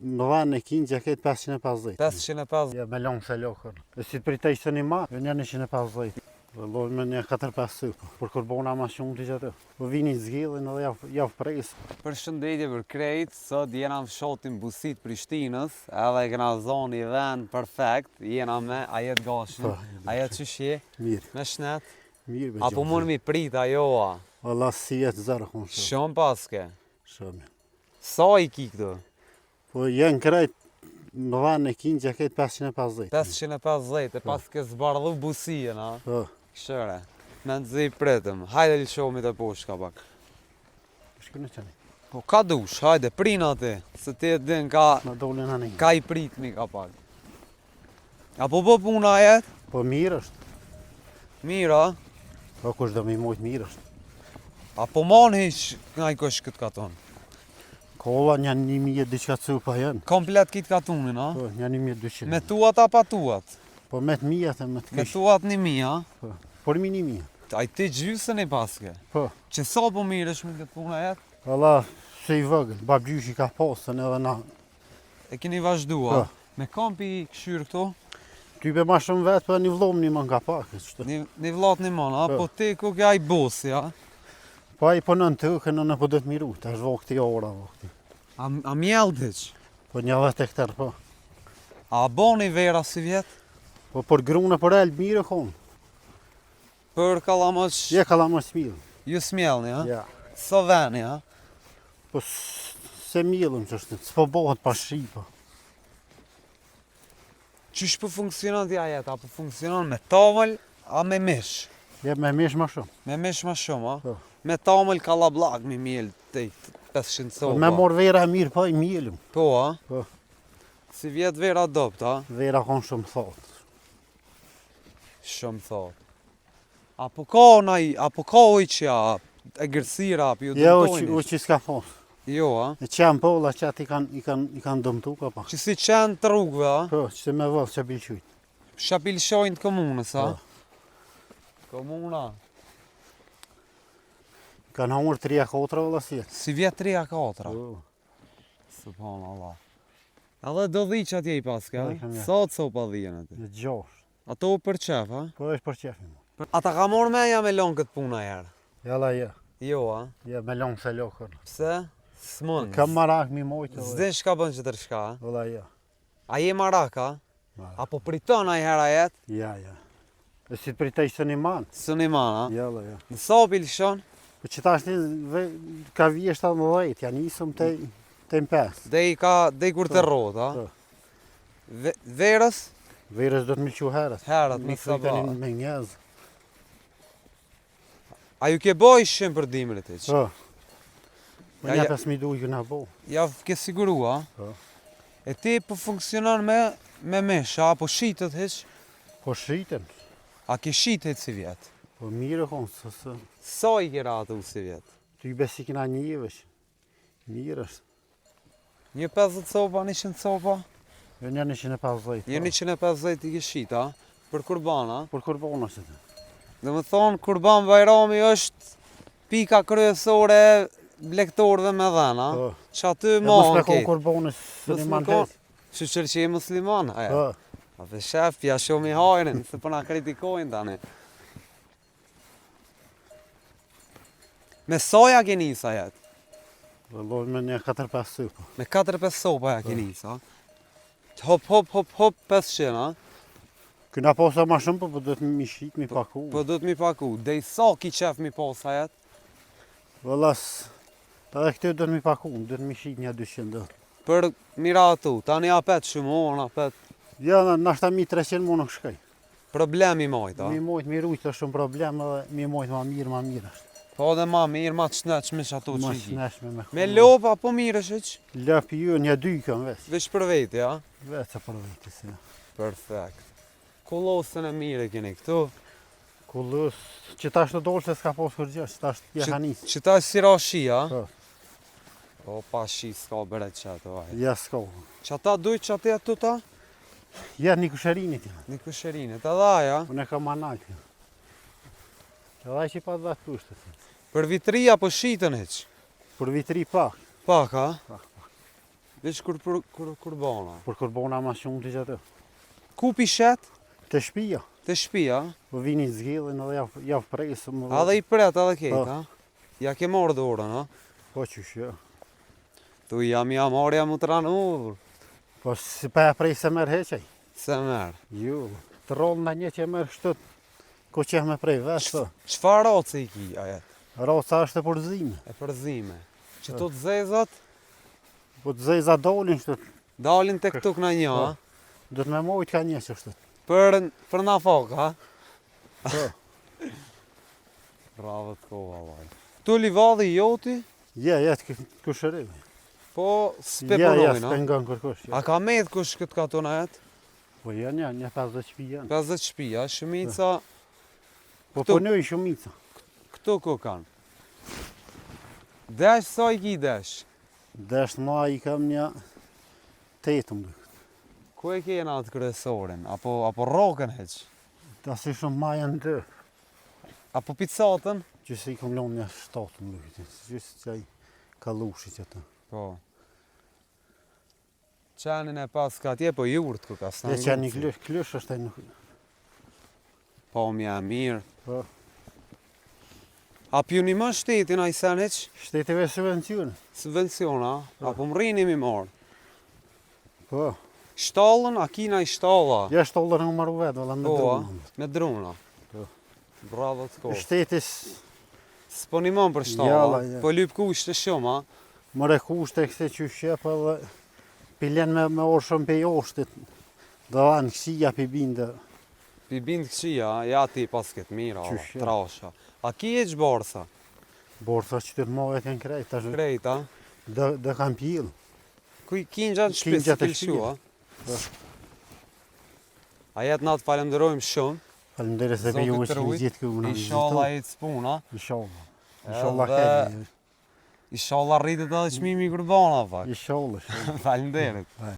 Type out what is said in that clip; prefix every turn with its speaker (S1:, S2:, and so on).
S1: Në vend e kinja ketë 550.
S2: 550.
S1: Ja me long se lokër. E si të pritej se një ma, një 150. Lojnë me një 4-5 sypë, për kur bona ma shumë të gjithë. Po vini zgjidhin edhe javë presë.
S2: Përshëndetje për krejt, sot jena në fshatin Busit Prishtinës, edhe kena zonë i vend perfekt, jena me ajet gashin, ajet qëshje,
S1: Mirë.
S2: me shnet,
S1: Mirë me
S2: apo mund mi prit ajoa.
S1: Allah si jetë zërë konë shumë.
S2: Shumë paske.
S1: Shumë.
S2: Sa i ki këtu?
S1: Po jenë krejt në vend e kinja ketë 550.
S2: 550, e paske zbardhu Busien, a?
S1: Po.
S2: Këshëre, me nëzi pritëm, hajde lëshomi të poshtë ka pak.
S1: Shkënë qëni.
S2: Po ka dush, hajde, prina ti, se ti e din ka
S1: Në dolin anë një.
S2: ka i pritmi ka pak. Apo po puna jetë?
S1: Po mirë është.
S2: Mira,
S1: Po kush do mi mojtë mirë është.
S2: apo man hiq nga i kosh këtë katon.
S1: Kolla një 1000 diçka cupa janë.
S2: Komplet kitë katunin, a?
S1: Po, një 1200.
S2: Me tuat a pa tuat?
S1: Po me të mija të me të
S2: Me
S1: kishë.
S2: tuat 1000, a?
S1: Po. Por mi 1000.
S2: Aj ti gjysën e paske.
S1: Po.
S2: Që sa po mirësh me këtë puna jetë?
S1: Allah, se i vëgën, babgjyshi ka posën edhe na.
S2: E keni vazhdua.
S1: Po.
S2: Me kampi këshyrë këto?
S1: Ty be ma shumë vetë, po një vlom një më nga pak.
S2: Një vlat një mana,
S1: Po.
S2: po ti ku kja i bosi, a?
S1: Po a i po në të kënë në po do të miru, të është vokti ora vokti.
S2: A mjeldiq?
S1: Po një 10 hektar, po.
S2: A boni vera si vjetë?
S1: Po për grune për elë mirë konë.
S2: Për kalamëq,
S1: Je ka la më smilë.
S2: ju smjelni, a?
S1: Ja.
S2: Sa veni, a?
S1: Po se milëm që është, s'po bëhet pa shi, po.
S2: Qysh po funksionon t'ja jetë? A po funksionon me tamël, a me mish?
S1: Je me mish ma shumë.
S2: Me mish ma shumë, a?
S1: Po.
S2: Me tamël kalablak mi mjel të 500
S1: Po
S2: soba.
S1: me mor vera mirë, po i milëm.
S2: Po, a?
S1: Po.
S2: Si vjetë vera dopt, a?
S1: Vera konë shumë thotë.
S2: Shumë thot. Apo ka naj, apo ka ujqja, e gërsira, apo ju
S1: Ja,
S2: dëmtojnë?
S1: u që s'ka posë.
S2: Jo, a?
S1: E qenë pola që ati i kanë dëmtu ka pa.
S2: Që si qenë të rrugve, a?
S1: Po, që se me vëllë që bilqyt.
S2: Shapilshojnë të komunës, a?
S1: Po.
S2: Komuna.
S1: Kanë hamur 3-4 vëlla si jetë.
S2: Si vjetë 3-4.
S1: Po.
S2: Subhanallah. Edhe do dhi që atje i paske, a?
S1: Po, i kam ja.
S2: Sa të sopa dhijen aty?
S1: Në gjosh.
S2: Ato për qef, a?
S1: Po është për qefin.
S2: Ata ka morë me ja me lonë këtë puna herë?
S1: Jalla ja.
S2: Jo, a?
S1: Ja me long se lokër.
S2: Pse? S'mon.
S1: Kam marak mi mojtë.
S2: Zdin shka bën që të rëshka, a?
S1: Vëlla ja.
S2: A je marak, a?
S1: Marak.
S2: Apo priton a i hera jetë?
S1: Ja, ja. E si të pritej së një manë.
S2: Së një man, a?
S1: Jalla ja.
S2: Në sa pilshon?
S1: Po që tash ka vje 17, ja nisëm të 5.
S2: Dej kur të rrot, a?
S1: Po.
S2: Verës?
S1: Verës do të milqu herët.
S2: Herët,
S1: Me
S2: mi sa ba.
S1: friteni me njëzë.
S2: A ju ke boj shim për dimrit iq?
S1: Po. Po
S2: Ja,
S1: një
S2: ja.
S1: 5.000 du ju nga bo.
S2: Ja ke sigurua?
S1: Po.
S2: E ti po funksionon me mish, a? Po shitët hiq?
S1: Po shiten.
S2: A ke shitet si vjetë?
S1: Po mirë konë, sësë.
S2: Sa i kera atu si vjetë?
S1: Ty besi kina një vesh. Mirë është.
S2: Një 50 sopa, 100 sopa?
S1: Jo një 150.
S2: Një 150 i ke shit, a? Për kurban, a?
S1: Por kur bona që të.
S2: Dhe më thonë, kurban Bajrami është pika kryesore blektorëve me dhena,
S1: Po.
S2: që aty
S1: E
S2: ma
S1: mos me
S2: në
S1: konë
S2: kejtë.
S1: kur bonës së
S2: Mos
S1: një
S2: me
S1: manë
S2: konë.
S1: hetë.
S2: Që qërë që je musliman, aja.
S1: Po.
S2: A dhe shef, ja shumë i hajrin, se përna kritikojnë tani. Me soja ke njësa jetë?
S1: Dhe lojnë me një 4-5 sypë.
S2: Me 4-5 sopa ja ke njësa? Hop, hop, hop, hop, 500, a?
S1: Këna posa ma shumë, po do të mi shqit, mi paku.
S2: Po do të mi paku, dej sa ki qef mi posa jetë?
S1: Vëllas, edhe këtë do të mi paku, do të mi shqit një 200 do.
S2: Për miratu, tani apet shumon, apet
S1: Ja, nashta mi 300 mu nuk shkaj.
S2: problemi majt, a?
S1: Mi mojtë, mi rujtë është shumë problem edhe mi mojtë ma mirë është.
S2: Po dhe ma mirë, ma të shneqme që ato
S1: Ma
S2: që i ki.
S1: shneshme me
S2: Me lopa, po mirë është që?
S1: Lëpi ju një 2 këm veç.
S2: Vesh për veti, a?
S1: Veç e për vejtë si.
S2: Perfekt. Kullosën e mire keni këtu.
S1: Kullës, që ta është të dolë se s'ka posë kur gjë, që ta është jehanis.
S2: Që ta është si ra shi, a?
S1: Po.
S2: O, pa shi s'ka beret që ato, aj.
S1: Ja s'ka.
S2: Që ata dujt që ati ato ta?
S1: Ja një kusherinit ja.
S2: Një kusherinit, edhe aja.
S1: Unë e kam anajt. Edhe që i pa 2 kushtet.
S2: Për vitria po shitën heq.
S1: Për vitri pak.
S2: Pak, a? Veç kur bona.
S1: Por kur bona ma shumë të gjatë.
S2: Ku pishet?
S1: Të shtëpia.
S2: Te shtëpia?
S1: Po vini zgjidhin edhe javë presëm.
S2: Edhe i pret edhe ketë,
S1: Po.
S2: ha? Ja ke marrë dorën, ha?
S1: Po qysh, jo.
S2: Tu jam marrja mu të ranur.
S1: Po si pa e prej se merë heqaj.
S2: Se merë.
S1: Jo. Të rollë në një që merë shtët. Ko që me prej vesh,
S2: Çfarë roce i ki ajet?
S1: Roca është e përzime.
S2: E përzime. Që të zezat
S1: Po të zeza dolin shtët.
S2: dalin tek tuk në një, ha?
S1: Do të me mojt ka një që shtët.
S2: Për na fok, ha?
S1: Po.
S2: Bravo të kova, vaj. Tu livadhi joti,
S1: Ja, të kushërimi.
S2: po
S1: Ja,
S2: speponojnë,
S1: s'pe
S2: ha?
S1: nga në kërkush.
S2: A ka medh kush këtë ka tona jetë?
S1: Po janë, një 50 shtëpi janë.
S2: 50 shtëpia, shumica,
S1: Po
S2: Këtu-
S1: punoj shumica.
S2: këtu ku kanë? Desh, sa i ki desh?
S1: Desh ma i kam një 8.
S2: Ku e kena atë kryesorin? Apo rokën heq?
S1: Ta si shumë ma janë dë.
S2: Apo pizzatën?
S1: Që si i kom lonë një 7. Gjysë që i kalushi që të.
S2: Po. Qenin e pas ka tje, po jurt ku ka
S1: Dhe
S2: stanë.
S1: që një klësh është e nuk.
S2: Po mja mirë.
S1: Po.
S2: A pjuni më shtetin a i sen heq?
S1: Shteteve subvencione.
S2: Subvenciona?
S1: Po.
S2: Apo më rini mi marë?
S1: Po.
S2: Shtallën, a kina i shtalla?
S1: Ja shtollër në maru vetë, valla me
S2: Po,
S1: dronë.
S2: me druna.
S1: Po.
S2: Bravo të kohë.
S1: Shtetis
S2: S'po një mën për shtalla,
S1: Jalla, ja.
S2: po lyp kushte shumë, ha?
S1: më rekushte e këse që shqep edhe pilen me orë shumë pe joshtit. Dhe anë kësia pi binde.
S2: Pi bind këqia, ja ti pas këtë mira,
S1: Qysh, ja.
S2: trasha. A ki e që borsa?
S1: Borsa që të të mojët e në krejt. Tash
S2: Krejta?
S1: dhe kam pjilë.
S2: Kuj kinja në shpis,
S1: Kingjat e
S2: kilshua?
S1: Po.
S2: A jetë na të falenderojmë shumë.
S1: Falemderes dhe
S2: Zotit
S1: për ju që
S2: të
S1: një
S2: rujt,
S1: gjithë këmë në
S2: Inshallah e të spuna.
S1: Inshallah. Inshallah
S2: Edhe-
S1: kemi.
S2: Inshallah rritet edhe çmimi i Kurbanave.
S1: Inshallah.
S2: Faleminderit.